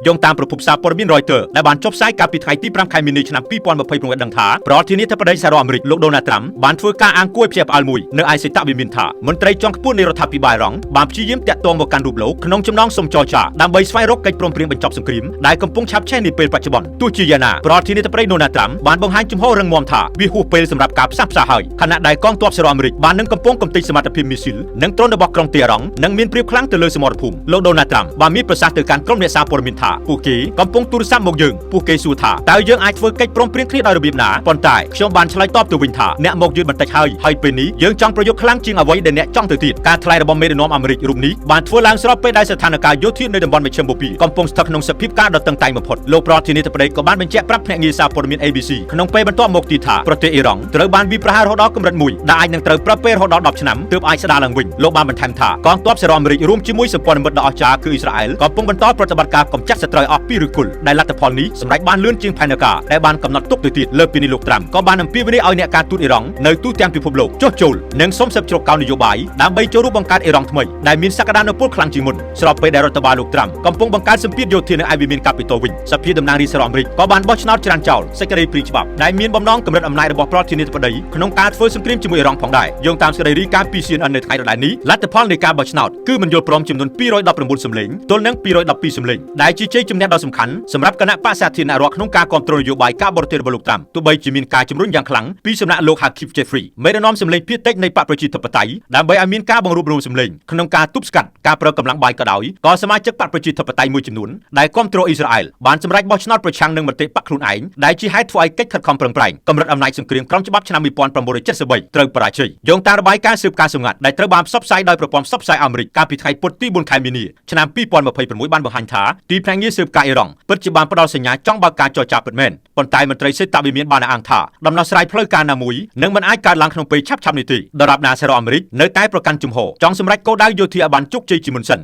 យោងតាមប្រភពសារព័ត៌មាន Reuters ដែលបានចុះផ្សាយកាលពីថ្ងៃទី5 ខែមីនាឆ្នាំ2026ដឹងថាប្រធានាធិបតីសហរដ្ឋអាមេរិកលោក Donald Trump បានធ្វើការអង្គុយភ្ជាប់ផ្អើលមួយនៅឯសេតវិមានថាមន្ត្រីជាន់ខ្ពស់នៃរដ្ឋាភិបាលអ៊ីរ៉ង់បានព្យាយាមតាក់ទងមកកាន់រូបលោកក្នុងចំណងសុំចរចាដើម្បីស្វែងរកកិច្ចព្រមព្រៀងបញ្ចប់សង្គ្រាមដែលកំពុងឆាបឆេះនាពេលបច្ចុប្បន្នទោះជាយ៉ាងណាប្រធានាធិបតី Donald Trump បានបង្ហាញជំហររឹងមាំថាវាហួសពេលសម្រាប់ការផ្សះផ្សាហើយខណៈដែលកងទ័ពសហរដ្ឋអាមេរិកបាននឹងកំពុងកំទេចសមត្ថភាពមីស៊ីលនិងដ្រូនរបស់ក្រុងតេហរ៉ង់និងមានព្រៀបខ្លាំងទៅលើសមរភូមិលោក Donald Trump បានមានប្រសាសន៍ទៅកាន់ក្រុមអ្នកសារព័ត៌មានថាពួកគេកំពុងទូរស័ព្ទមកយើងពួកគេសួរថាតើយើងអាចធ្វើកិច្ចព្រមព្រៀងគ្នាដោយរបៀបណាប៉ុន្តែខ្ញុំបានឆ្លើយតបទៅវិញថាអ្នកមកយឺតបន្តិចហើយពេលនេះយើងចង់ប្រយុទ្ធខ្លាំងជាងអ្វីដែលអ្នកចង់ទៅទៀតការថ្លែងរបស់មេដឹកនាំអាមេរិករូបនេះបានធ្វើឡើងស្របពេលដែលស្ថានភាពយោធានៅតំបន់មជ្ឈិមបូព៌ាកំពុងស្ថិតក្នុងសភាពការដ៏តឹងតែងបំផុតលោកប្រធានាធិបតីក៏បានបញ្ជាក់ប្រាប់ភ្នាក់ងារសារព័ត៌មាន ABC ក្នុងពេលបន្ទាប់មកទៀតថាប្រទេសអ៊ីរ៉ង់ត្រូវបានវាយប្រហាររហូតដល់កម្រិតមួយដែលអាចនឹងត្រូវប្រើពេលរហូតដល់10ឆ្នាំទើបអាចស្ដារឡើងវិញលោកបានបន្ថែមថាកងទ័ពសហរដ្ឋអាមេរិករួមជាមួយសម្ព័ន្ធមិត្តដ៏អស្ចារ្យគឺអ៊ីស្រាអែលកំពុងបន្តប្រតិបត្តិការកម្ចាត់សត្រូវអស់ពីឫសគល់ដែលលទ្ធផលនេះសម្រេចបានលឿនជាងផែនការដែលបានកំណត់ទុកទៅទៀតលើពីនេះលោកត្រាំក៏បានអំពាវនាវឲ្យអ្នកការទូតអ៊ីរ៉ង់នៅទូទាំងពិភពលោកចុះចូលនិងសុំសិទ្ធិជ្រកកោននយោបាយដើម្បីចូលរួមបង្កើតអ៊ីរ៉ង់ថ្មីដែលមានសក្តានុពលខ្លាំងជាងមុនស្របពេលដែលរដ្ឋបាលលោកត្រាំកំពុងបង្កើតសម្ពាធយោធានៅឯវិមានកាពីតូលវិញសភាតំណាងរាស្ត្រសហរដ្ឋអាមេរិកក៏បានបោះឆ្នោតច្រានចោលសេចក្តីព្រាងច្បាប់ដែលមានបំណងកម្រិតអំណាចរបស់ប្រធានាធិបតីក្នុងការធ្វើសង្គ្រាមជាមួយអ៊ីរ៉ង់ផងដែរយោងតាមសេចក្តីរាយការណ៍ពី CNN នៅថ្ងៃដដែលនេះលទ្ធផលនៃការបោះឆ្នោតគឺមិនយល់ព្រមចំនួន219សំឡេងទល់នឹង212សំឡេងដែលជាជ័យជំនះដ៏សំខាន់សម្រាប់គណៈបក្សសាធារណរដ្ឋក្នុងការគ្រប់គ្រងនយោបាយការបរទេសរបស់លោកត្រាំទោះបីជាមានការជំរុញយ៉ាងខ្លាំងពីសំណាក់លោក Hakeem Jeffrey មេដឹកនាំសម្លេងភាគតិចនៃបកប្រជាធិបតេយ្យដើម្បីឲ្យមានការបង្រួបរวมសម្លេងក្នុងការទប់ស្កាត់ការប្រើកម្លាំងបាយក៏ដោយក៏សមាជិកបកប្រជាធិបតេយ្យមួយចំនួនដែលគ្រប់គ្រងអ៊ីស្រាអែលបានសម្រេចបោះឆ្នោតប្រឆាំងនឹងមតិបកខ្លួនឯងដែលជាហេតុធ្វើឲ្យកិច្ចខិតខំប្រឹងប្រែងកម្រិតអំណាចសង្គ្រាមក្រោមច្បាប់ឆ្នាំ1973ត្រូវបរាជ័យយោងតាមរបាយការណ៍ស៊ើបការណ៍សម្ងាត់ដែលត្រូវបានផ្សព្វផ្សាយដោយប្រព័ន្ធផ្សព្វផ្សាយអាមេរិកកាលពីថ្ងៃពុធទី4ខែមីនាឆ្នាំ2026បានបង្ហាញថាទីភ្នាក់ងារស៊ើបការណ៍អ៊ីរ៉ង់ពិតជាបានផ្ដល់សញ្ញាចង់បើកការចរចាពិតមែនប៉ុន្តែមន្ត្រីសេតវិមានបានអះអាងថាដំណោះស្រាយផ្លូវការណាមួយនឹងមិនអាចកើតឡើងក្នុងពេលឆាប់ៗនេះទេដរាបណាសហរដ្ឋអាមេរិកនៅតែប្រកាន់ជំហរចង់សម្រេចគោលដៅយោធាឲ្យបានជោគជ័យជាមុនសិន